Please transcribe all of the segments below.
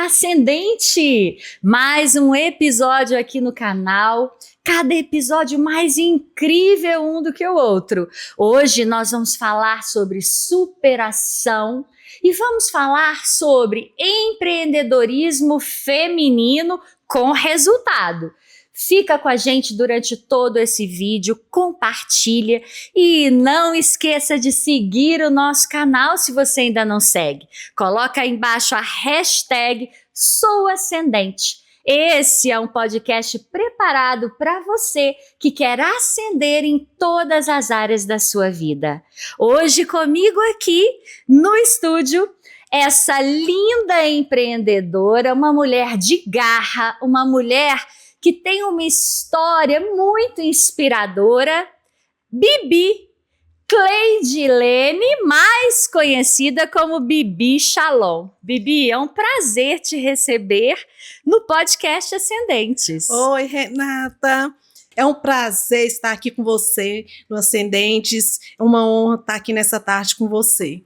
Ascendente! Mais um episódio aqui no canal. Cada episódio mais incrível um do que o outro. Hoje nós vamos falar sobre superação e vamos falar sobre empreendedorismo feminino com resultado. Fica com a gente durante todo esse vídeo, compartilha e não esqueça de seguir o nosso canal se você ainda não segue. Coloca aí embaixo a hashtag SouAscendente. Esse é um podcast preparado para você que quer ascender em todas as áreas da sua vida. Hoje comigo aqui no estúdio, essa linda empreendedora, uma mulher de garra, uma mulher que tem uma história muito inspiradora, Bibi Cleidilene, mais conhecida como Bibi Shalom. Bibi, é um prazer te receber no podcast Ascendentes. Oi, Renata. É um prazer estar aqui com você no Ascendentes. É uma honra estar aqui nessa tarde com você.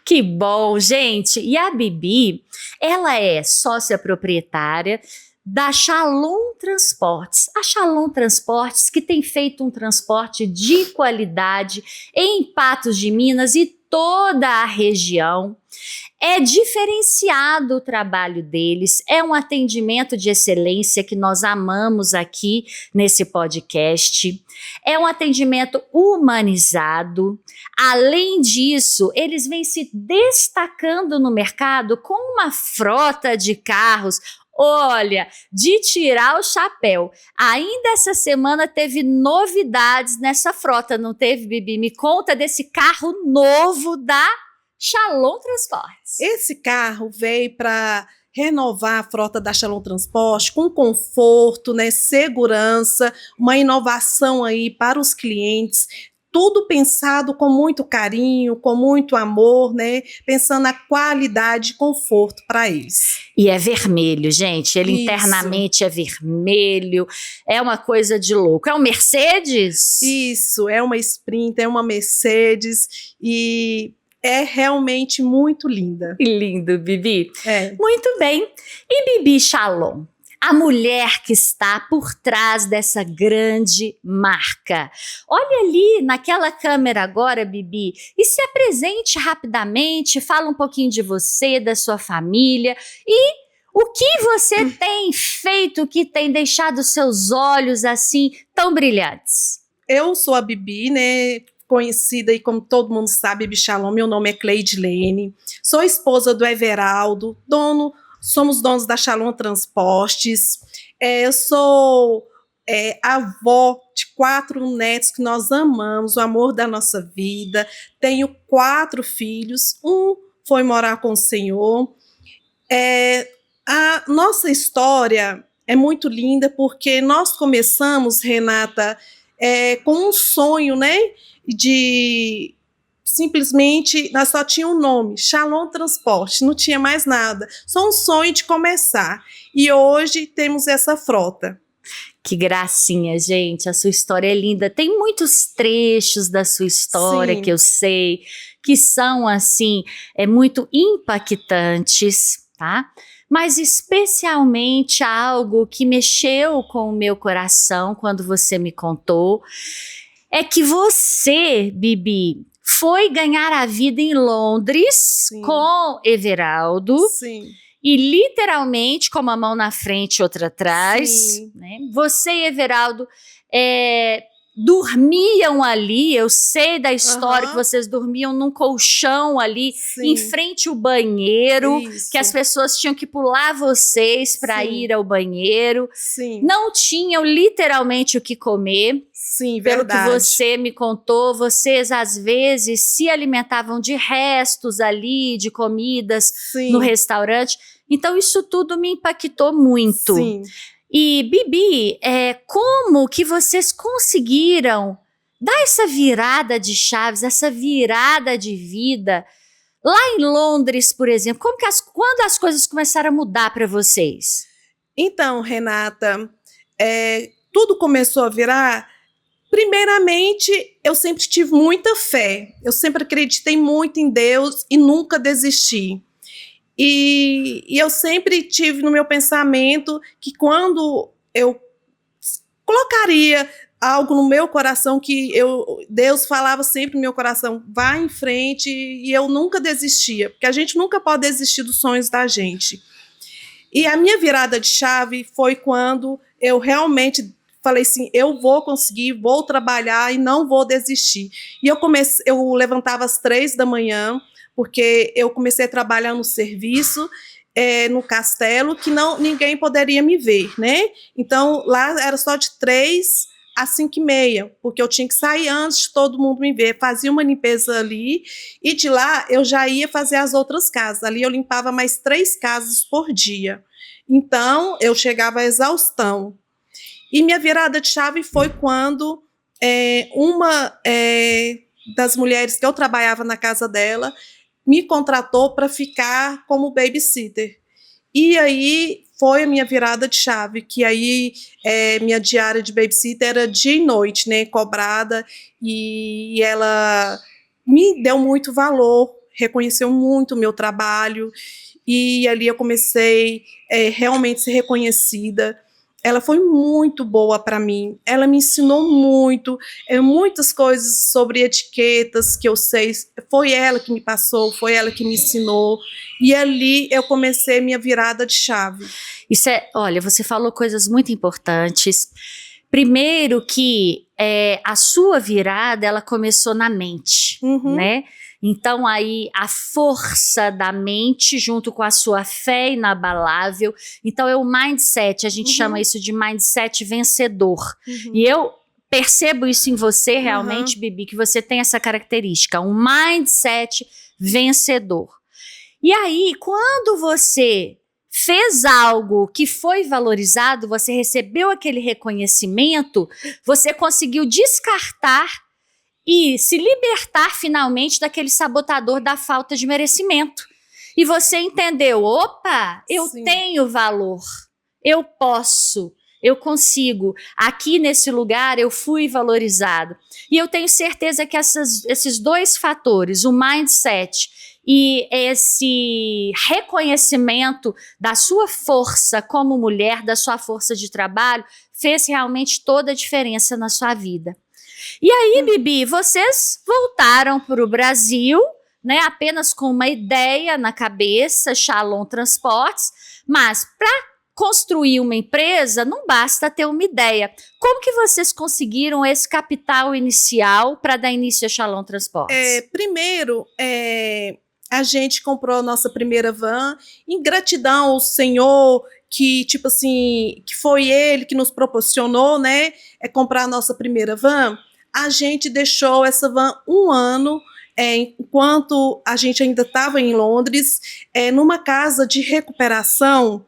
Que bom, gente! E a Bibi, ela é sócia proprietária da Shalom Transportes. A Shalom Transportes que tem feito um transporte de qualidade em Patos de Minas e toda a região. É diferenciado o trabalho deles, é um atendimento de excelência que nós amamos aqui nesse podcast. É um atendimento humanizado. Além disso, eles vêm se destacando no mercado com uma frota de carros. Olha, de tirar o chapéu. Ainda essa semana teve novidades nessa frota, não teve, Bibi? Me conta desse carro novo da Shalom Transportes. Esse carro veio para renovar a frota da Shalom Transporte com conforto, né, segurança, uma inovação aí para os clientes. Tudo pensado com muito carinho, com muito amor, né? Pensando na qualidade e conforto para eles. E é vermelho, gente. Ele Isso. Internamente é vermelho. É uma coisa de louco. É um Mercedes? Isso, é uma Sprinter, é uma Mercedes e é realmente muito linda. Que lindo, Bibi. É. Muito bem. E Bibi Shalom? A mulher que está por trás dessa grande marca. Olha ali naquela câmera agora, Bibi, e se apresente rapidamente, fala um pouquinho de você, da sua família e o que você tem feito que tem deixado seus olhos assim tão brilhantes. Eu sou a Bibi, né? Conhecida e como todo mundo sabe, Bibi Shalom, meu nome é Cleidilene, sou esposa do Everaldo, somos donos da Shalom Transportes. Eu sou avó de 4 netos que nós amamos, o amor da nossa vida. Tenho 4 filhos, um foi morar com o Senhor. A nossa história é muito linda porque nós começamos, Renata, com um sonho, né, de... Simplesmente, nós só tínhamos um nome, Shalom Transporte, não tinha mais nada. Só um sonho de começar. E hoje temos essa frota. Que gracinha, gente. A sua história é linda. Tem muitos trechos da sua história Sim. que eu sei que são, assim, muito impactantes, tá? Mas especialmente algo que mexeu com o meu coração quando você me contou. É que você, Bibi, foi ganhar a vida em Londres. Sim. Com Everaldo. Sim. E literalmente com uma mão na frente e outra atrás. Sim. Né? Você e Everaldo dormiam ali, eu sei da história que vocês dormiam num colchão ali, Sim. em frente ao banheiro, Isso. que as pessoas tinham que pular vocês para ir ao banheiro. Sim. Não tinham literalmente o que comer. Sim, Pelo verdade. que você me contou, vocês às vezes se alimentavam de restos ali, de comidas. Sim. No restaurante. Então isso tudo me impactou muito. Sim. E Bibi, como que vocês conseguiram dar essa virada de chaves, essa virada de vida lá em Londres, por exemplo? Quando as coisas começaram a mudar para vocês? Então, Renata, tudo começou a virar. Primeiramente, eu sempre tive muita fé. Eu sempre acreditei muito em Deus e nunca desisti. E eu sempre tive no meu pensamento que quando eu colocaria algo no meu coração, Deus falava sempre no meu coração, vá em frente, e eu nunca desistia, porque a gente nunca pode desistir dos sonhos da gente. E a minha virada de chave foi quando eu realmente falei assim, eu vou conseguir, vou trabalhar e não vou desistir. E eu levantava às 3 da manhã, porque eu comecei a trabalhar no serviço, no castelo, que ninguém poderia me ver, né? Então, lá era só de 3 às 5h30, porque eu tinha que sair antes de todo mundo me ver. Fazia uma limpeza ali, e de lá eu já ia fazer as outras casas. Ali eu limpava mais 3 casas por dia. Então, eu chegava à exaustão. E minha virada de chave foi quando uma das mulheres que eu trabalhava na casa dela me contratou para ficar como babysitter. E aí foi a minha virada de chave, que aí minha diária de babysitter era dia e noite, né, cobrada, e ela me deu muito valor, reconheceu muito o meu trabalho, e ali eu comecei realmente a ser reconhecida. Ela foi muito boa para mim, ela me ensinou muitas coisas sobre etiquetas que eu sei, foi ela que me passou, foi ela que me ensinou, e ali eu comecei minha virada de chave. Olha, você falou coisas muito importantes. Primeiro que a sua virada, ela começou na mente, né? Então aí a força da mente junto com a sua fé inabalável, então é o mindset, a gente chama isso de mindset vencedor. E eu percebo isso em você realmente, Bibi, que você tem essa característica, um mindset vencedor. E aí, quando você fez algo que foi valorizado, você recebeu aquele reconhecimento, você conseguiu descartar e se libertar finalmente daquele sabotador da falta de merecimento. E você entendeu, opa, eu tenho valor, eu posso, eu consigo. Aqui nesse lugar eu fui valorizado. E eu tenho certeza que esses 2 fatores, o mindset e esse reconhecimento da sua força como mulher, da sua força de trabalho, fez realmente toda a diferença na sua vida. E aí, Bibi, vocês voltaram para o Brasil, né, apenas com uma ideia na cabeça, Shalom Transportes, mas para construir uma empresa não basta ter uma ideia. Como que vocês conseguiram esse capital inicial para dar início a Shalom Transportes? Primeiro, a gente comprou a nossa primeira van em gratidão ao Senhor, que tipo assim, que foi Ele que nos proporcionou, né, comprar a nossa primeira van. A gente deixou essa van 1 ano, enquanto a gente ainda estava em Londres, numa casa de recuperação,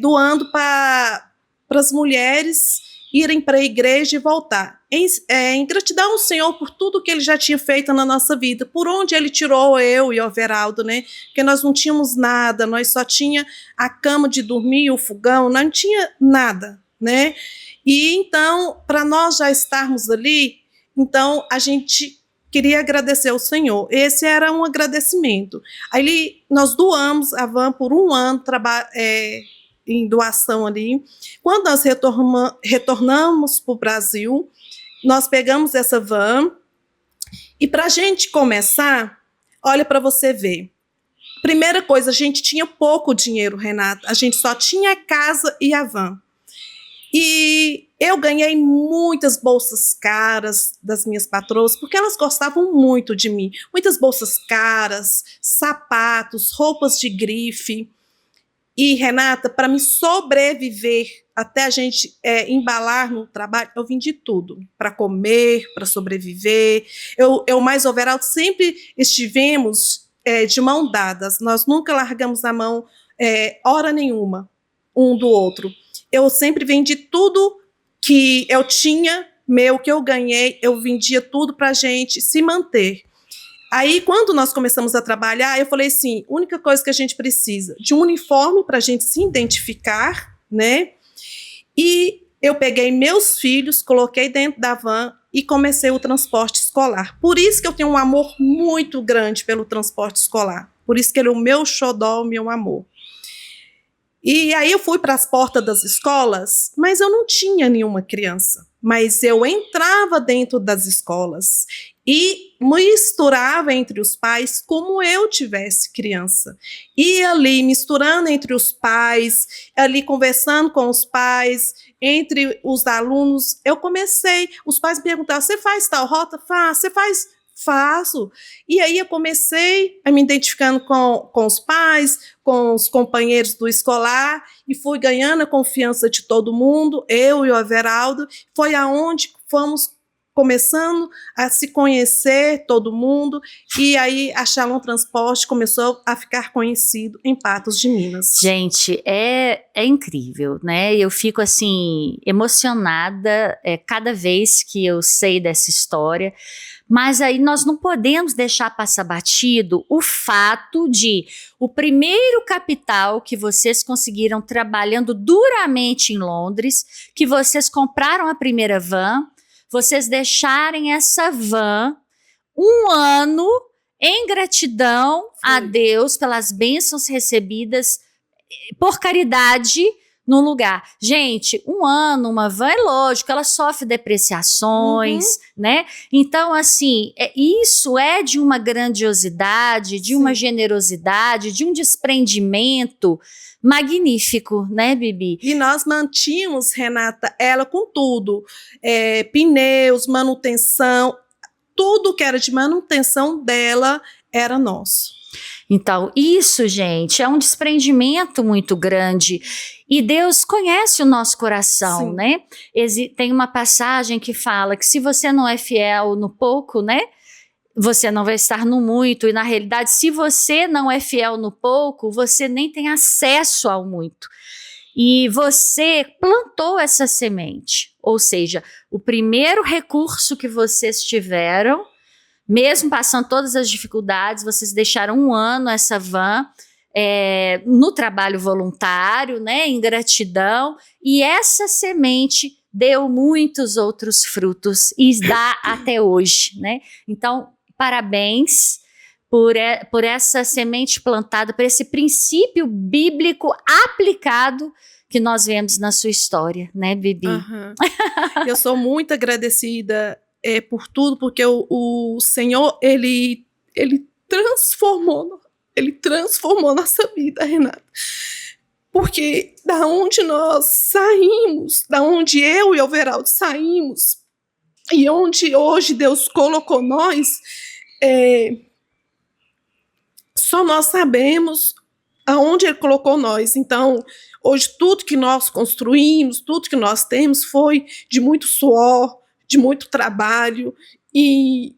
doando para as mulheres irem para a igreja e voltar. Em gratidão ao Senhor por tudo que Ele já tinha feito na nossa vida, por onde Ele tirou eu e o Everaldo, né? Porque nós não tínhamos nada, nós só tinha a cama de dormir, o fogão, não tinha nada, né? E então, para nós já estarmos ali, então a gente queria agradecer ao Senhor. Esse era um agradecimento. Aí nós doamos a van por 1 ano, em doação ali. Quando nós retornamos para o Brasil, nós pegamos essa van, e para a gente começar, olha para você ver. Primeira coisa, a gente tinha pouco dinheiro, Renata. A gente só tinha a casa e a van. E eu ganhei muitas bolsas caras das minhas patroas, porque elas gostavam muito de mim. Muitas bolsas caras, sapatos, roupas de grife. E, Renata, para me sobreviver, até a gente embalar no trabalho, eu vendi tudo. Para comer, para sobreviver. Eu mais o Everaldo sempre estivemos de mão dadas. Nós nunca largamos a mão hora nenhuma um do outro. Eu sempre vendi tudo que eu tinha, que eu ganhei, eu vendia tudo para a gente se manter. Aí, quando nós começamos a trabalhar, eu falei assim, a única coisa que a gente precisa de um uniforme para a gente se identificar, né? E eu peguei meus filhos, coloquei dentro da van e comecei o transporte escolar. Por isso que eu tenho um amor muito grande pelo transporte escolar. Por isso que ele é o meu xodó, o meu amor. E aí eu fui para as portas das escolas, mas eu não tinha nenhuma criança. Mas eu entrava dentro das escolas e misturava entre os pais como eu tivesse criança. E ali misturando entre os pais, ali conversando com os pais, entre os alunos, eu comecei, os pais me perguntavam, você faz tal rota? Faço. Você faz? Faço. E aí eu comecei a me identificando com os pais, com os companheiros do escolar, e fui ganhando a confiança de todo mundo, eu e o Everaldo. Foi aonde fomos começando a se conhecer todo mundo, e aí a Shalom Transporte começou a ficar conhecido em Patos de Minas. Gente, é incrível, né? Eu fico assim emocionada cada vez que eu sei dessa história. Mas aí nós não podemos deixar passar batido o fato de o primeiro capital que vocês conseguiram trabalhando duramente em Londres, que vocês compraram a primeira van, vocês deixarem essa van um ano em gratidão a Deus pelas bênçãos recebidas por caridade no lugar. Gente, um ano, uma van, é lógico, ela sofre depreciações, né? Então, assim, isso é de uma grandiosidade, de uma generosidade, de um desprendimento magnífico, né, Bibi? E nós mantínhamos, Renata, ela com tudo, pneus, manutenção, tudo que era de manutenção dela era nosso. Então, isso, gente, é um desprendimento muito grande. E Deus conhece o nosso coração, Sim. né? Tem uma passagem que fala que se você não é fiel no pouco, né? Você não vai estar no muito. E na realidade, se você não é fiel no pouco, você nem tem acesso ao muito. E você plantou essa semente. Ou seja, o primeiro recurso que vocês tiveram, mesmo passando todas as dificuldades, vocês deixaram um ano essa van no trabalho voluntário, né, em gratidão, e essa semente deu muitos outros frutos e dá até hoje, né? Então, parabéns por essa semente plantada, por esse princípio bíblico aplicado que nós vemos na sua história, né, Bibi? Eu sou muito agradecida por tudo, porque o Senhor, ele transformou nossa vida, Renata. Porque da onde nós saímos, da onde eu e o Everaldo saímos, e onde hoje Deus colocou nós, só nós sabemos aonde Ele colocou nós. Então, hoje tudo que nós construímos, tudo que nós temos foi de muito suor, de muito trabalho, e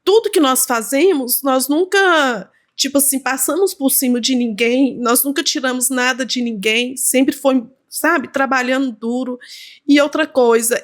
tudo que nós fazemos, nós nunca, tipo assim, passamos por cima de ninguém, nós nunca tiramos nada de ninguém, sempre foi, sabe, trabalhando duro. E outra coisa,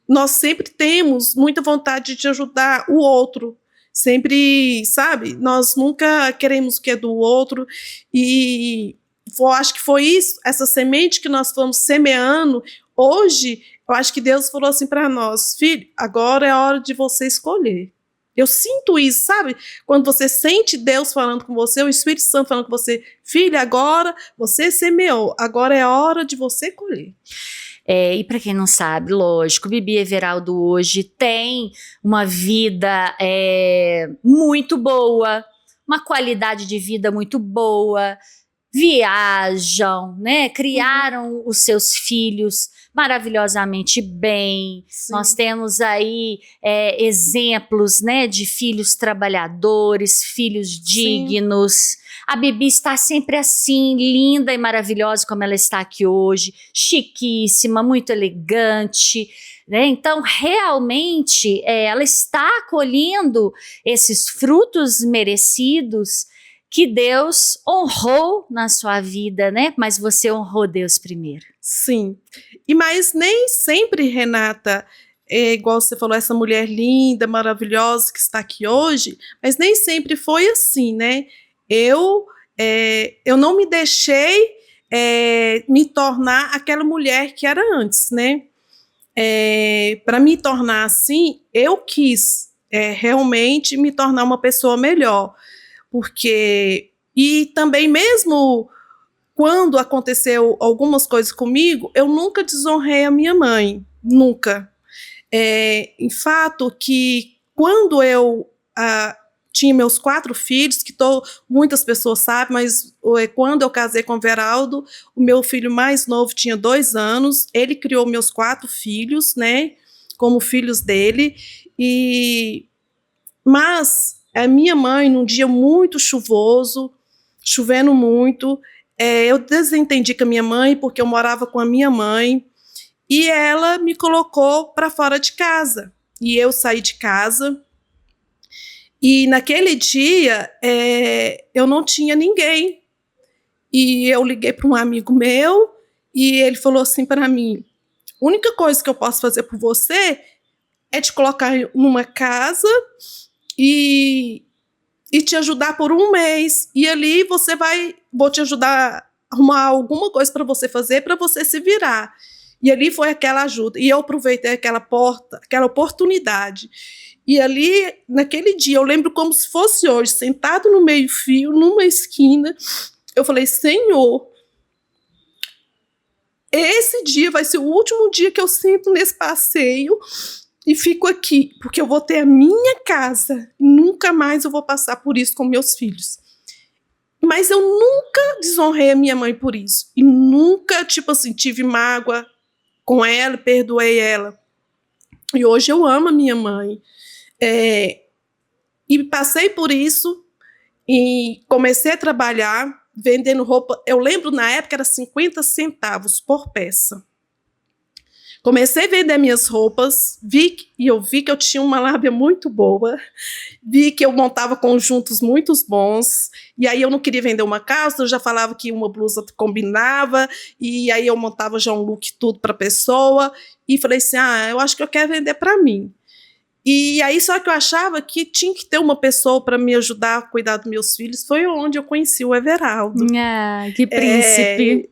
nós sempre temos muita vontade de ajudar o outro, sempre, sabe, nós nunca queremos o que é do outro, e eu acho que foi isso, essa semente que nós fomos semeando. Hoje, eu acho que Deus falou assim para nós, filho, agora é a hora de você escolher. Eu sinto isso, sabe? Quando você sente Deus falando com você, o Espírito Santo falando com você, filha, agora você semeou, agora é a hora de você colher. E para quem não sabe, lógico, Bibi Everaldo hoje tem uma vida muito boa, uma qualidade de vida muito boa, viajam, né? Criaram os seus filhos maravilhosamente bem. Sim. Nós temos aí exemplos, né, de filhos trabalhadores, filhos dignos. Sim. A Bibi está sempre assim, linda e maravilhosa como ela está aqui hoje, chiquíssima, muito elegante, né? Então, realmente, ela está colhendo esses frutos merecidos que Deus honrou na sua vida, né? Mas você honrou Deus primeiro. Sim. Mas nem sempre, Renata, igual você falou, essa mulher linda, maravilhosa que está aqui hoje, mas nem sempre foi assim, né? Eu não me deixei me tornar aquela mulher que era antes, né? Para me tornar assim, eu quis realmente me tornar uma pessoa melhor. porque... E também mesmo quando aconteceu algumas coisas comigo, eu nunca desonrei a minha mãe, nunca. Em fato que quando eu tinha meus 4 filhos, que muitas pessoas sabem, mas quando eu casei com o Everaldo, o meu filho mais novo tinha 2 anos, ele criou meus 4 filhos, né, como filhos dele, mas a minha mãe, num dia muito chuvoso, chovendo muito, eu desentendi com a minha mãe, porque eu morava com a minha mãe, e ela me colocou para fora de casa. E eu saí de casa. E naquele dia, eu não tinha ninguém. E eu liguei para um amigo meu, e ele falou assim para mim: a única coisa que eu posso fazer por você é te colocar numa casa e te ajudar por 1 mês. E ali vou te ajudar a arrumar alguma coisa para você fazer, para você se virar. E ali foi aquela ajuda. E eu aproveitei aquela oportunidade. E ali, naquele dia, eu lembro como se fosse hoje, sentado no meio-fio, numa esquina, eu falei: Senhor, esse dia vai ser o último dia que eu sento nesse passeio e fico aqui, porque eu vou ter a minha casa. Nunca mais eu vou passar por isso com meus filhos. Mas eu nunca desonrei a minha mãe por isso. E nunca, tipo assim, tive mágoa com ela, perdoei ela. E hoje eu amo a minha mãe. E passei por isso e comecei a trabalhar vendendo roupa. Eu lembro, na época, era 50 centavos por peça. Comecei a vender minhas roupas, eu vi que eu tinha uma lábia muito boa, vi que eu montava conjuntos muito bons, e aí eu não queria vender uma calça, eu já falava que uma blusa combinava, e aí eu montava já um look tudo para a pessoa, e falei assim: eu acho que eu quero vender para mim. E aí só que eu achava que tinha que ter uma pessoa para me ajudar a cuidar dos meus filhos. Foi onde eu conheci o Everaldo. Que príncipe.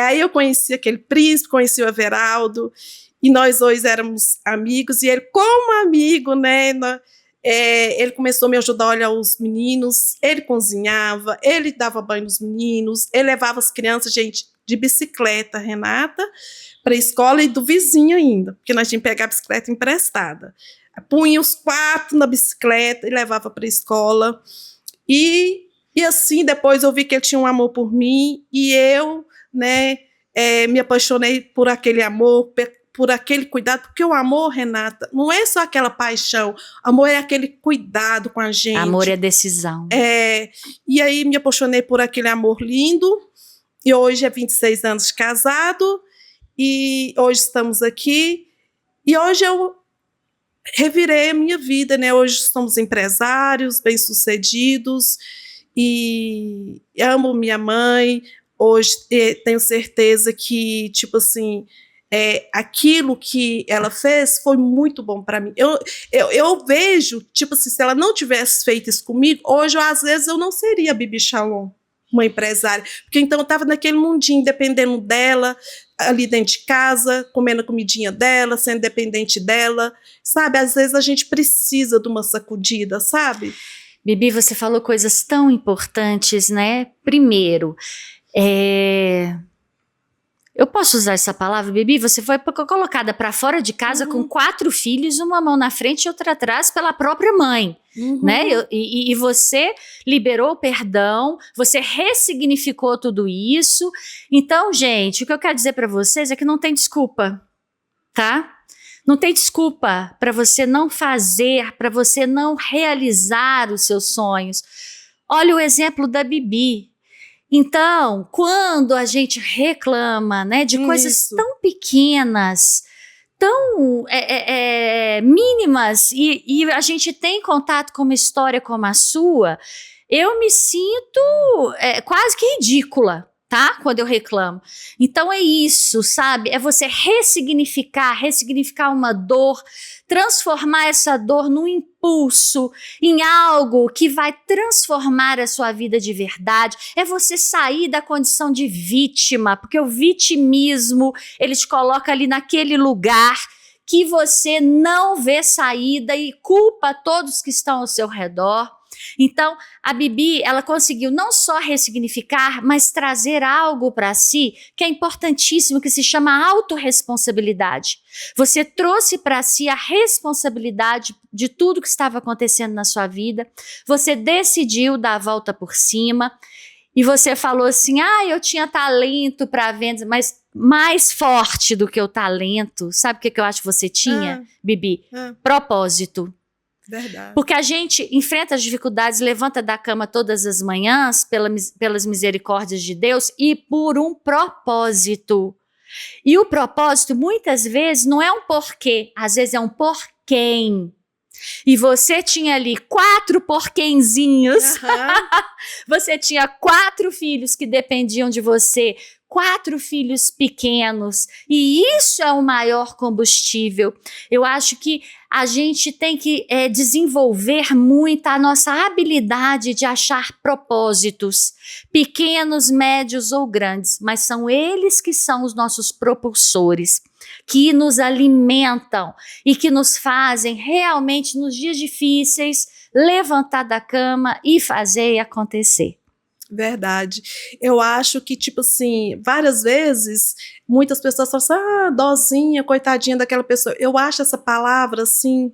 Aí eu conheci aquele príncipe, conheci o Everaldo, e nós dois éramos amigos, e ele, como amigo, né, ele começou a me ajudar a olhar os meninos, ele cozinhava, ele dava banho nos meninos, ele levava as crianças, gente, de bicicleta, Renata, para a escola, e do vizinho ainda, porque nós tínhamos que pegar a bicicleta emprestada. Punha os 4 na bicicleta e levava para a escola. E assim, depois eu vi que ele tinha um amor por mim, e eu, né, me apaixonei por aquele amor, por aquele cuidado, porque o amor, Renata, não é só aquela paixão, amor é aquele cuidado com a gente. Amor é decisão. E aí me apaixonei por aquele amor lindo, e hoje 26 anos de casado, e hoje estamos aqui, e hoje eu revirei a minha vida, né? Hoje somos empresários, bem-sucedidos, e amo minha mãe. Hoje tenho certeza que, tipo assim, aquilo que ela fez foi muito bom para mim. Eu vejo, tipo assim, se ela não tivesse feito isso comigo, hoje, às vezes, eu não seria a Bibi Shalom, uma empresária, porque então eu estava naquele mundinho, dependendo dela, ali dentro de casa, comendo a comidinha dela, sendo dependente dela, sabe? Às vezes a gente precisa de uma sacudida, sabe? Bibi, você falou coisas tão importantes, né? Primeiro, eu posso usar essa palavra, Bibi? Você foi colocada para fora de casa com 4 filhos, uma mão na frente e outra atrás, pela própria mãe, né? E você liberou o perdão, você ressignificou tudo isso. Então, gente, o que eu quero dizer para vocês é que não tem desculpa, tá? Não tem desculpa para você não fazer, para você não realizar os seus sonhos. Olha o exemplo da Bibi. Então, quando a gente reclama, né, de coisas tão pequenas, tão mínimas, e a gente tem contato com uma história como a sua, eu me sinto quase que ridícula, tá? Quando eu reclamo. Então é isso, sabe? É você ressignificar uma dor, transformar essa dor num impulso, em algo que vai transformar a sua vida de verdade. É você sair da condição de vítima, porque o vitimismo, ele te coloca ali naquele lugar que você não vê saída e culpa todos que estão ao seu redor. Então, a Bibi, ela conseguiu não só ressignificar, mas trazer algo para si que é importantíssimo, que se chama autorresponsabilidade. Você trouxe para si a responsabilidade de tudo que estava acontecendo na sua vida, você decidiu dar a volta por cima, e você falou assim, eu tinha talento para vendas, mas mais forte do que o talento, sabe o que eu acho que você tinha, Bibi? Propósito. Verdade. Porque a gente enfrenta as dificuldades, levanta da cama todas as manhãs, pelas misericórdias de Deus, e por um propósito. E o propósito, muitas vezes, não é um porquê, às vezes é um porquém. E você tinha ali 4 porquenzinhos, você tinha 4 filhos que dependiam de você, 4 filhos pequenos, e isso é o maior combustível. Eu acho que a gente tem que desenvolver muito a nossa habilidade de achar propósitos, pequenos, médios ou grandes, mas são eles que são os nossos propulsores, que nos alimentam e que nos fazem realmente, nos dias difíceis, levantar da cama e fazer acontecer. Verdade. Eu acho que, tipo assim, várias vezes, muitas pessoas falam assim, dozinha, coitadinha daquela pessoa. Eu acho essa palavra, assim,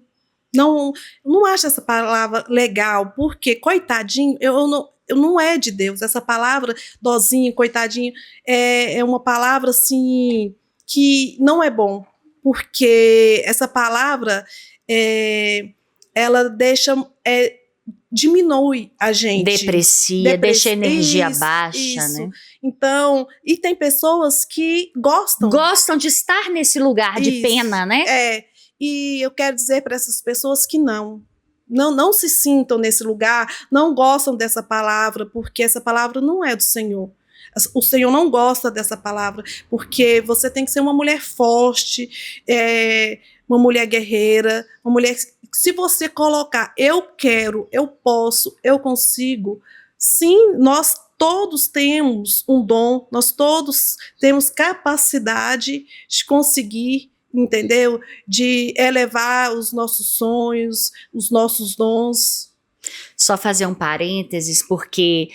não acho essa palavra legal, porque coitadinho, eu não é de Deus. Essa palavra, dozinho, coitadinho, é uma palavra, assim, que não é bom, porque essa palavra, ela deixa... diminui a gente. Deprecia, deixa a energia baixa, né? Então, e tem pessoas que gostam de estar nesse lugar de pena, né? E eu quero dizer para essas pessoas que não se sintam nesse lugar, não gostam dessa palavra, porque essa palavra não é do Senhor. O Senhor não gosta dessa palavra, porque você tem que ser uma mulher forte, uma mulher guerreira, uma mulher... Se você colocar, eu quero, eu posso, eu consigo, sim, nós todos temos um dom, nós todos temos capacidade de conseguir, entendeu? De elevar os nossos sonhos, os nossos dons. Só fazer um parênteses, porque...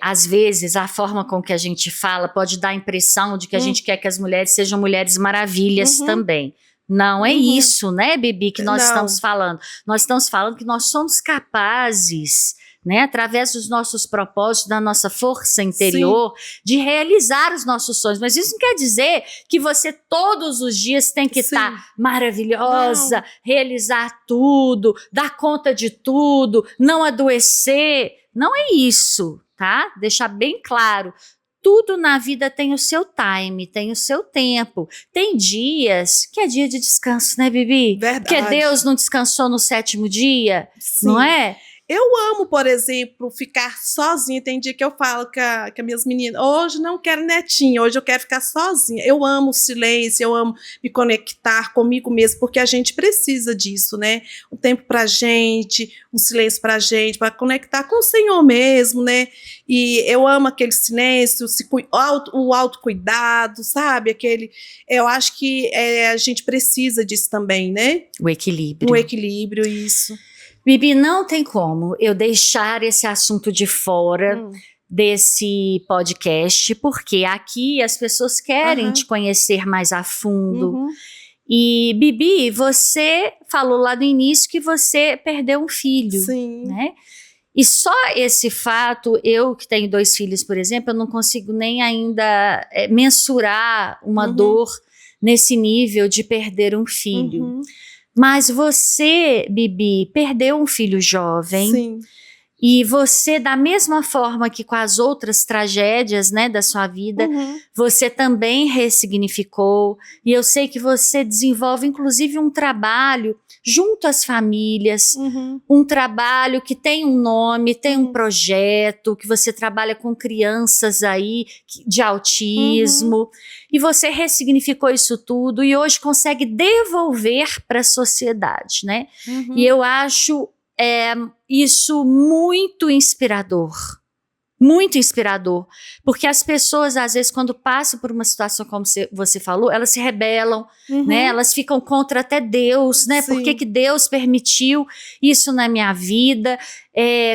às vezes a forma com que a gente fala pode dar a impressão de que a gente quer que as mulheres sejam mulheres maravilhas também. Não é isso, né, Bibi, que nós estamos falando. Nós estamos falando que nós somos capazes, né, através dos nossos propósitos, da nossa força interior, de realizar os nossos sonhos. Mas isso não quer dizer que você todos os dias tem que estar maravilhosa, realizar tudo, dar conta de tudo, não adoecer. Não é isso, tá? Deixar bem claro. Tudo na vida tem o seu time, tem o seu tempo. Tem dias que é dia de descanso, né, Bibi? Verdade. Porque Deus não descansou no 7º dia, não é? Eu amo, por exemplo, ficar sozinha. Tem dia que eu falo com as minhas meninas, hoje não quero netinha, hoje eu quero ficar sozinha. Eu amo o silêncio, eu amo me conectar comigo mesmo, porque a gente precisa disso, né? Um tempo pra gente, um silêncio pra gente, para conectar com o Senhor mesmo, né? E eu amo aquele silêncio, o autocuidado, sabe? Eu acho que a gente precisa disso também, né? O equilíbrio. O equilíbrio, isso. Bibi, não tem como eu deixar esse assunto de fora desse podcast, porque aqui as pessoas querem te conhecer mais a fundo. E, Bibi, você falou lá no início que você perdeu um filho, né? E só esse fato, eu que tenho 2 filhos, por exemplo, eu não consigo nem ainda mensurar uma dor nesse nível de perder um filho. Mas você, Bibi, perdeu um filho jovem. Sim. E você, da mesma forma que com as outras tragédias, né, da sua vida, você também ressignificou. E eu sei que você desenvolve, inclusive, um trabalho junto às famílias, um trabalho que tem um nome, tem um projeto, que você trabalha com crianças aí de autismo. E você ressignificou isso tudo e hoje consegue devolver para a sociedade, né? E eu acho isso muito inspirador, Muito inspirador, porque as pessoas, às vezes, quando passam por uma situação como você falou, elas se rebelam, né? Elas ficam contra até Deus, né? Por que Deus permitiu isso na minha vida?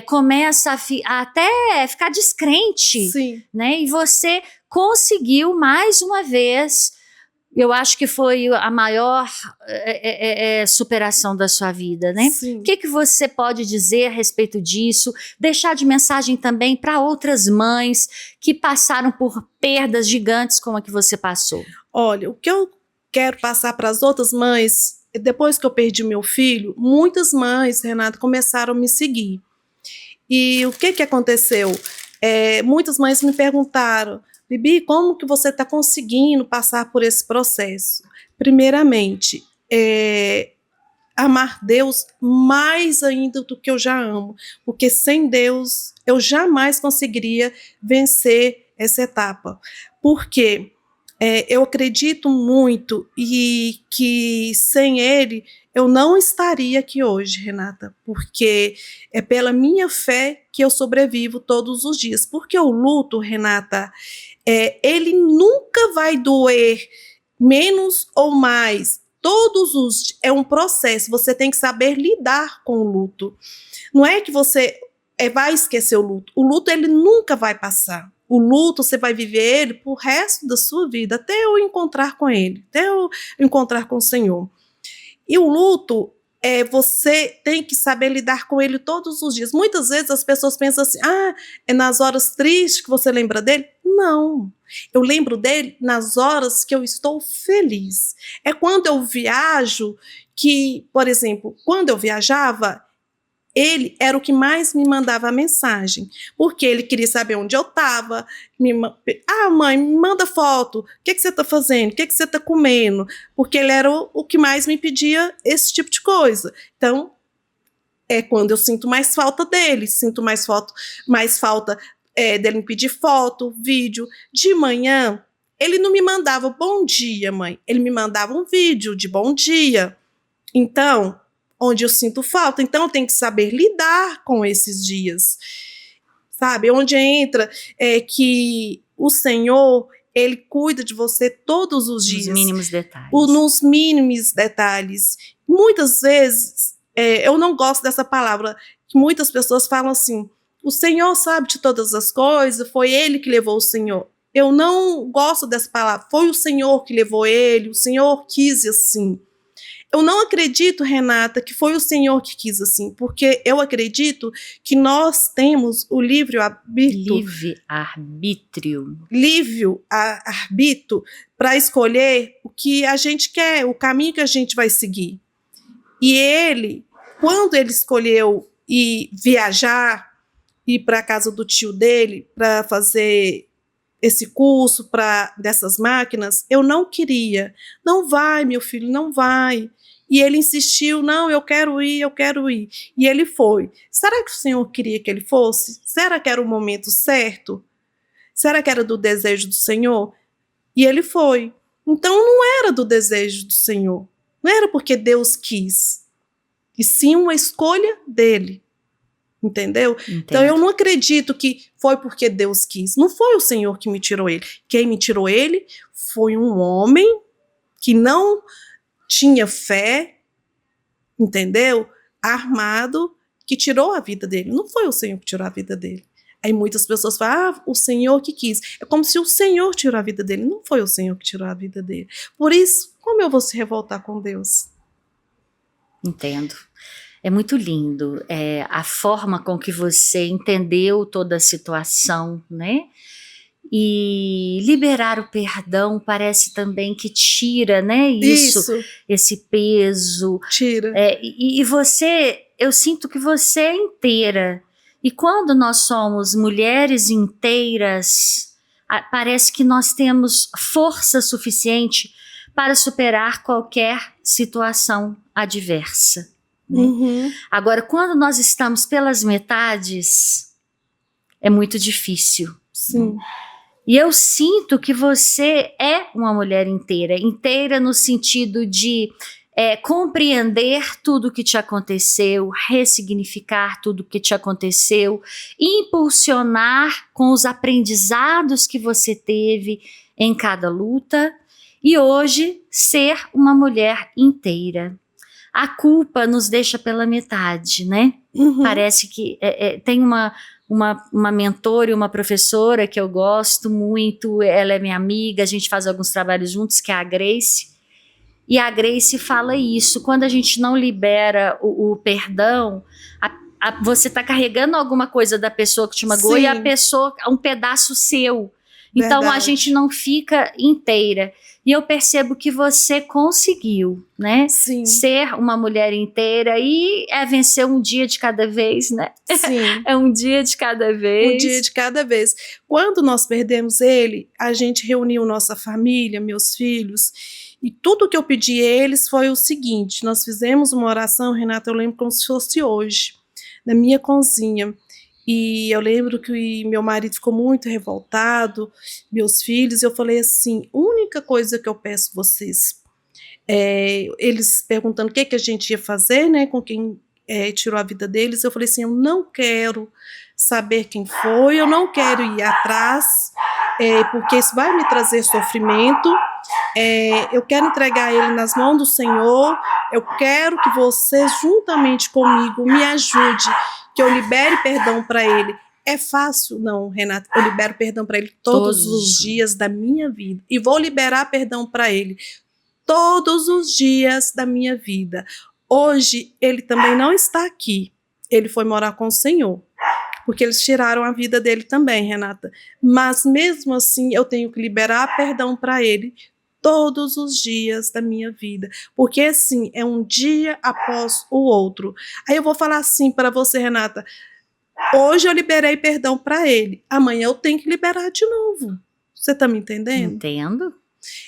Começa a até ficar descrente, né? E você conseguiu, mais uma vez, eu acho que foi a maior superação da sua vida, né? O que você pode dizer a respeito disso? Deixar de mensagem também para outras mães que passaram por perdas gigantes como a que você passou. Olha, o que eu quero passar para as outras mães, depois que eu perdi meu filho, muitas mães, Renata, começaram a me seguir. E o que aconteceu? Muitas mães me perguntaram: Bibi, como que você está conseguindo passar por esse processo? Primeiramente, amar Deus mais ainda do que eu já amo, porque sem Deus eu jamais conseguiria vencer essa etapa. Porque eu acredito muito e que sem Ele eu não estaria aqui hoje, Renata, porque é pela minha fé que eu sobrevivo todos os dias. Porque o luto, Renata, ele nunca vai doer menos ou mais. É um processo, você tem que saber lidar com o luto. Não é que você vai esquecer o luto ele nunca vai passar. O luto, você vai viver ele pro resto da sua vida, até eu encontrar com ele, até eu encontrar com o Senhor. E o luto, você tem que saber lidar com ele todos os dias. Muitas vezes as pessoas pensam assim, é nas horas tristes que você lembra dele? Não, eu lembro dele nas horas que eu estou feliz. É quando eu viajo que, por exemplo, quando eu viajava, ele era o que mais me mandava mensagem, porque ele queria saber onde eu estava. Mãe, me manda foto, o que você está fazendo, o que você está comendo, porque ele era o que mais me pedia esse tipo de coisa. Então, é quando eu sinto mais falta dele, sinto mais falta dele me pedir foto, vídeo. De manhã, ele não me mandava bom dia, mãe, ele me mandava um vídeo de bom dia. Então, onde eu sinto falta, então eu tenho que saber lidar com esses dias, sabe? Onde entra que o Senhor, Ele cuida de você todos os dias. Nos mínimos detalhes. Nos mínimos detalhes. Muitas vezes, eu não gosto dessa palavra, que muitas pessoas falam assim, o Senhor sabe de todas as coisas, foi Ele que levou o Senhor. Eu não gosto dessa palavra, foi o Senhor que levou ele, o Senhor quis assim. Eu não acredito, Renata, que foi o Senhor que quis assim, porque eu acredito que nós temos o livre-arbítrio. Livre-arbítrio para escolher o que a gente quer, o caminho que a gente vai seguir. E ele, quando ele escolheu ir viajar, ir para a casa do tio dele para fazer esse curso dessas máquinas, eu não queria. Não vai, meu filho, não vai. E ele insistiu, não, eu quero ir. E ele foi. Será que o Senhor queria que ele fosse? Será que era o momento certo? Será que era do desejo do Senhor? E ele foi. Então não era do desejo do Senhor. Não era porque Deus quis. E sim uma escolha dele. Entendeu? Entendo. Então eu não acredito que foi porque Deus quis. Não foi o Senhor que me tirou ele. Quem me tirou ele foi um homem que não tinha fé, entendeu? Armado, que tirou a vida dele. Não foi o Senhor que tirou a vida dele. Aí muitas pessoas falam, o Senhor que quis. É como se o Senhor tirou a vida dele. Não foi o Senhor que tirou a vida dele. Por isso, como eu vou se revoltar com Deus? Entendo. É muito lindo a forma com que você entendeu toda a situação, né? E liberar o perdão parece também que tira, né? Esse peso. Tira. E você, eu sinto que você é inteira. E quando nós somos mulheres inteiras, parece que nós temos força suficiente para superar qualquer situação adversa. Né? Uhum. Agora, quando nós estamos pelas metades, é muito difícil. Sim. E eu sinto que você é uma mulher inteira no sentido de compreender tudo o que te aconteceu, ressignificar tudo o que te aconteceu, impulsionar com os aprendizados que você teve em cada luta e hoje ser uma mulher inteira. A culpa nos deixa pela metade, né? Uhum. Parece que tem uma mentora e uma professora que eu gosto muito, ela é minha amiga, a gente faz alguns trabalhos juntos, que é a Grace. E a Grace fala isso, quando a gente não libera o perdão, você está carregando alguma coisa da pessoa que te magoou e a pessoa, um pedaço seu. Então a gente não fica inteira. E eu percebo que você conseguiu, né? Sim. Ser uma mulher inteira e vencer um dia de cada vez, né? Sim. É um dia de cada vez. Um dia de cada vez. Quando nós perdemos ele, a gente reuniu nossa família, meus filhos, e tudo que eu pedi a eles foi o seguinte: nós fizemos uma oração, Renata, eu lembro como se fosse hoje, na minha cozinha. E eu lembro que meu marido ficou muito revoltado, meus filhos, e eu falei assim: única coisa que eu peço vocês, eles perguntando o que a gente ia fazer, né, com quem tirou a vida deles, eu falei assim: eu não quero saber quem foi, eu não quero ir atrás, porque isso vai me trazer sofrimento, eu quero entregar ele nas mãos do Senhor, eu quero que você, juntamente comigo, me ajude, que eu libere perdão para ele. É fácil? Não, Renata, eu libero perdão para ele todos os dias da minha vida, e vou liberar perdão para ele todos os dias da minha vida. Hoje, ele também não está aqui, ele foi morar com o Senhor, porque eles tiraram a vida dele também, Renata, mas mesmo assim eu tenho que liberar perdão para ele todos os dias da minha vida, porque assim, é um dia após o outro. Aí eu vou falar assim para você, Renata: hoje eu liberei perdão para ele, amanhã eu tenho que liberar de novo. Você está me entendendo? Entendo.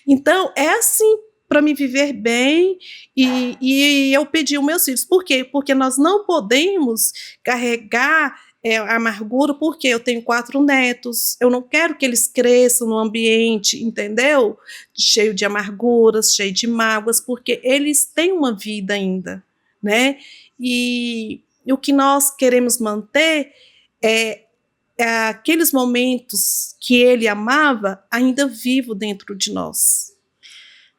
Então, é assim, para me viver bem, e eu pedi aos meus filhos. Por quê? Porque nós não podemos carregar a amargura, porque eu tenho 4 netos, eu não quero que eles cresçam num ambiente, entendeu? Cheio de amarguras, cheio de mágoas, porque eles têm uma vida ainda, né? E o que nós queremos manter é aqueles momentos que ele amava ainda vivo dentro de nós.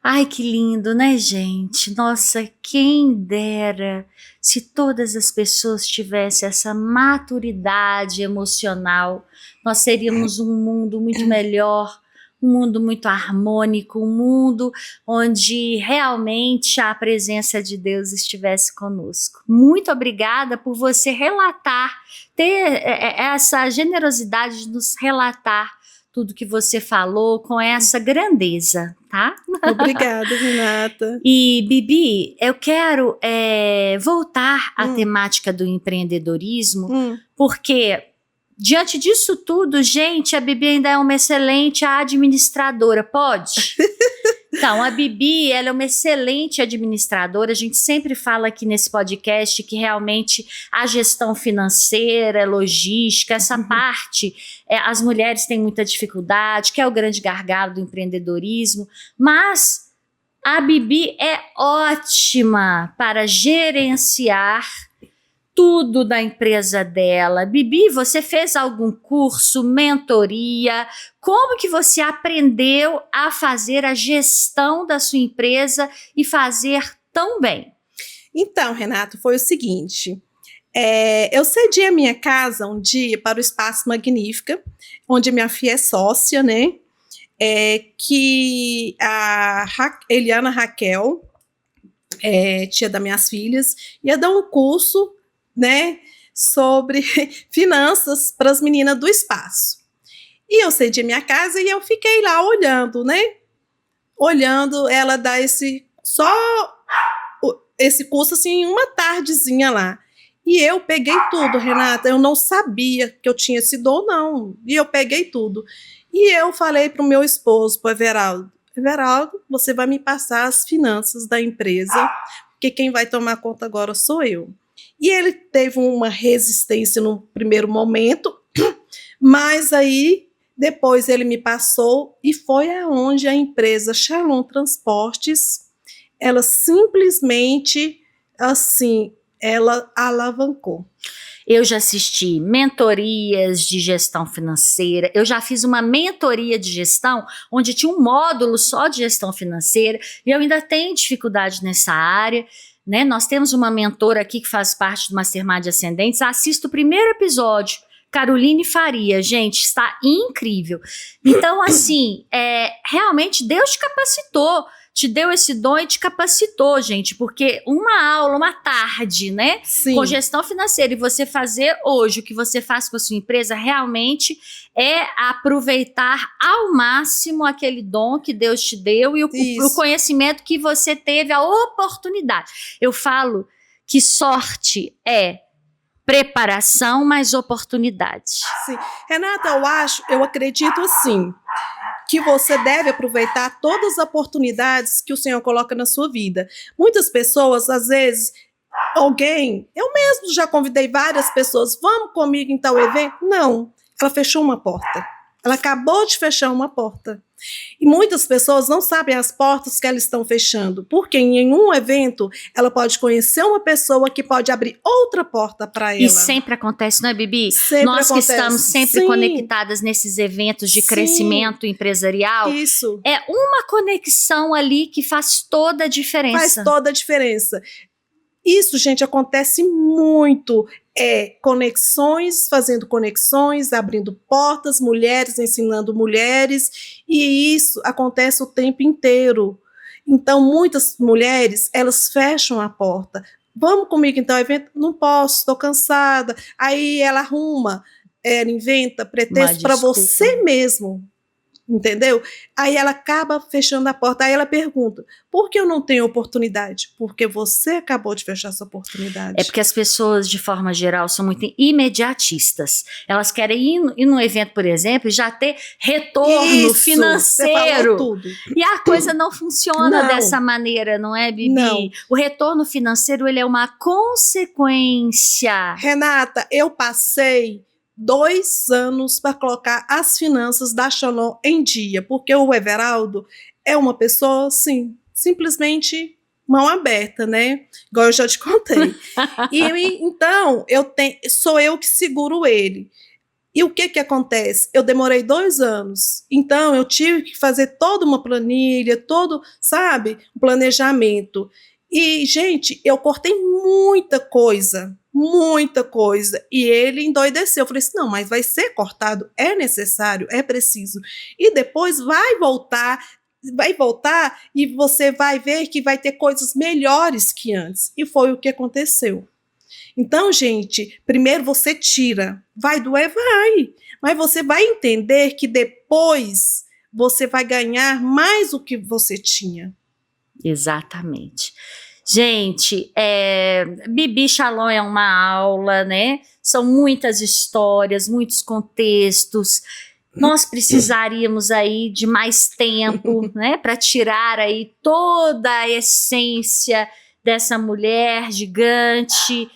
Ai, que lindo, né, gente? Nossa, quem dera se todas as pessoas tivessem essa maturidade emocional, nós teríamos um mundo muito melhor, um mundo muito harmônico, um mundo onde realmente a presença de Deus estivesse conosco. Muito obrigada por você relatar, ter essa generosidade de nos relatar tudo que você falou com essa grandeza, tá? Obrigada, Renata. E, Bibi, eu quero voltar à temática do empreendedorismo, porque diante disso tudo, gente, a Bibi ainda é uma excelente administradora, pode? Então, a Bibi, ela é uma excelente administradora. A gente sempre fala aqui nesse podcast que realmente a gestão financeira, logística, essa parte, as mulheres têm muita dificuldade, que é o grande gargalo do empreendedorismo, mas a Bibi é ótima para gerenciar tudo da empresa dela. Bibi, você fez algum curso, mentoria? Como que você aprendeu a fazer a gestão da sua empresa e fazer tão bem? Então, Renato, foi o seguinte: eu cedi a minha casa um dia para o Espaço Magnífica, onde minha filha é sócia, né? Que a Eliana Raquel, tia das minhas filhas, ia dar um curso, né, sobre finanças para as meninas do espaço. E eu cedi a minha casa e eu fiquei lá olhando, né? Olhando ela dar esse curso assim, uma tardezinha lá. E eu peguei tudo, Renata. Eu não sabia que eu tinha esse dom, não. E eu peguei tudo. E eu falei para o meu esposo, para o Everaldo: Everaldo, você vai me passar as finanças da empresa, porque quem vai tomar conta agora sou eu. E ele teve uma resistência no primeiro momento, mas aí depois ele me passou, e foi aonde a empresa Shalom Transportes ela simplesmente, assim, ela alavancou. Eu já assisti mentorias de gestão financeira, eu já fiz uma mentoria de gestão onde tinha um módulo só de gestão financeira e eu ainda tenho dificuldade nessa área, né? Nós temos uma mentora aqui que faz parte do Mastermind Ascendentes, assista o primeiro episódio, Caroline Faria, gente, está incrível. Então, assim, realmente Deus te capacitou, te deu esse dom e te capacitou, gente, porque uma aula, uma tarde, né, Sim. com gestão financeira e você fazer hoje o que você faz com a sua empresa, realmente é aproveitar ao máximo aquele dom que Deus te deu e o conhecimento que você teve, a oportunidade. Eu falo que sorte é preparação mais oportunidade. Sim. Renata, eu acredito assim, que você deve aproveitar todas as oportunidades que o Senhor coloca na sua vida. Muitas pessoas, às vezes, eu mesmo já convidei várias pessoas, vamos comigo em tal evento? Não, ela fechou uma porta. Ela acabou de fechar uma porta. E muitas pessoas não sabem as portas que elas estão fechando, porque em um evento ela pode conhecer uma pessoa que pode abrir outra porta para ela. E sempre acontece, não é, Bibi? Sempre Nós acontece. Que estamos sempre conectadas nesses eventos de crescimento empresarial. Isso. É uma conexão ali que faz toda a diferença. Faz toda a diferença. Isso, gente, acontece muito. Conexões, fazendo conexões, abrindo portas, mulheres ensinando mulheres, e isso acontece o tempo inteiro. Então, muitas mulheres, elas fecham a porta. Vamos comigo, então, ao evento? Não posso, estou cansada. Aí ela inventa pretexto para você mesmo. Entendeu? Aí ela acaba fechando a porta, aí ela pergunta, por que eu não tenho oportunidade? Porque você acabou de fechar essa oportunidade. É porque as pessoas, de forma geral, são muito imediatistas. Elas querem ir num evento, por exemplo, e já ter retorno financeiro. Você falou tudo. E a coisa não funciona dessa maneira, não é, Bibi? Não. O retorno financeiro, ele é uma consequência. Renata, eu passei 2 anos para colocar as finanças da Shalom em dia, porque o Everaldo é uma pessoa, assim, simplesmente mão aberta, né? Igual eu já te contei. Então, sou eu que seguro ele. E o que acontece? Eu demorei 2 anos, então eu tive que fazer toda uma planilha, um planejamento. E, gente, eu cortei muita coisa, e ele endoideceu. Eu falei assim, não, mas vai ser cortado, é necessário, é preciso. E depois vai voltar e você vai ver que vai ter coisas melhores que antes. E foi o que aconteceu. Então, gente, primeiro você tira, vai doer, vai, mas você vai entender que depois você vai ganhar mais do que você tinha. Exatamente. Gente, Bibi Shalom é uma aula, né? São muitas histórias, muitos contextos. Nós precisaríamos aí de mais tempo, né? Para tirar aí toda a essência dessa mulher gigante.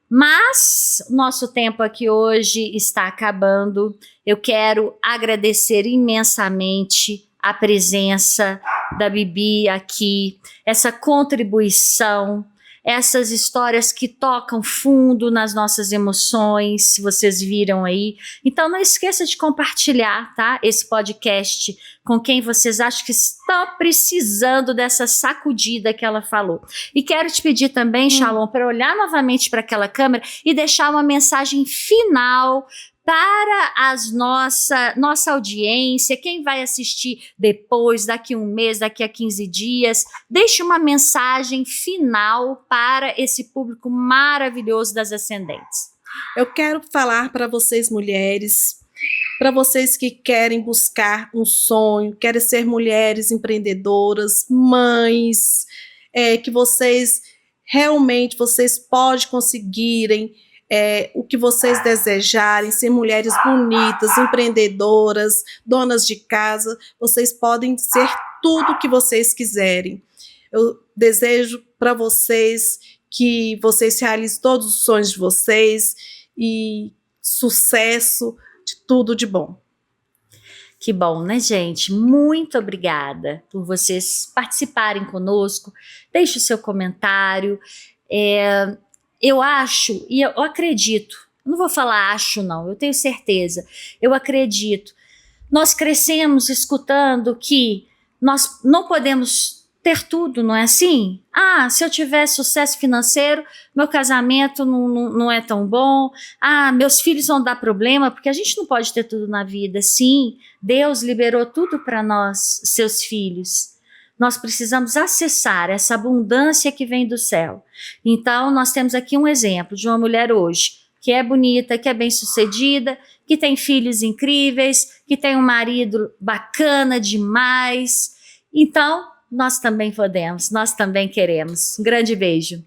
Mas nosso tempo aqui hoje está acabando. Eu quero agradecer imensamente a presença da Bibi aqui, essa contribuição, essas histórias que tocam fundo nas nossas emoções, se vocês viram aí. Então não esqueça de compartilhar, tá? Esse podcast com quem vocês acham que estão precisando dessa sacudida que ela falou. E quero te pedir também, Shalom, para olhar novamente para aquela câmera e deixar uma mensagem final para a nossa audiência, quem vai assistir depois, daqui a um mês, daqui a 15 dias, deixe uma mensagem final para esse público maravilhoso das Ascendentes. Eu quero falar para vocês mulheres, para vocês que querem buscar um sonho, querem ser mulheres empreendedoras, mães, que vocês podem conseguirem o que vocês desejarem, ser mulheres bonitas, empreendedoras, donas de casa, vocês podem ser tudo o que vocês quiserem. Eu desejo para vocês que vocês realizem todos os sonhos de vocês e sucesso, de tudo de bom. Que bom, né, gente? Muito obrigada por vocês participarem conosco. Deixe o seu comentário. Eu acho e eu acredito, não vou falar acho não, eu tenho certeza, eu acredito. Nós crescemos escutando que nós não podemos ter tudo, não é assim? Ah, se eu tiver sucesso financeiro, meu casamento não é tão bom. Ah, meus filhos vão dar problema, porque a gente não pode ter tudo na vida. Sim, Deus liberou tudo para nós, seus filhos. Nós precisamos acessar essa abundância que vem do céu. Então, nós temos aqui um exemplo de uma mulher hoje, que é bonita, que é bem-sucedida, que tem filhos incríveis, que tem um marido bacana demais. Então, nós também podemos, nós também queremos. Um grande beijo.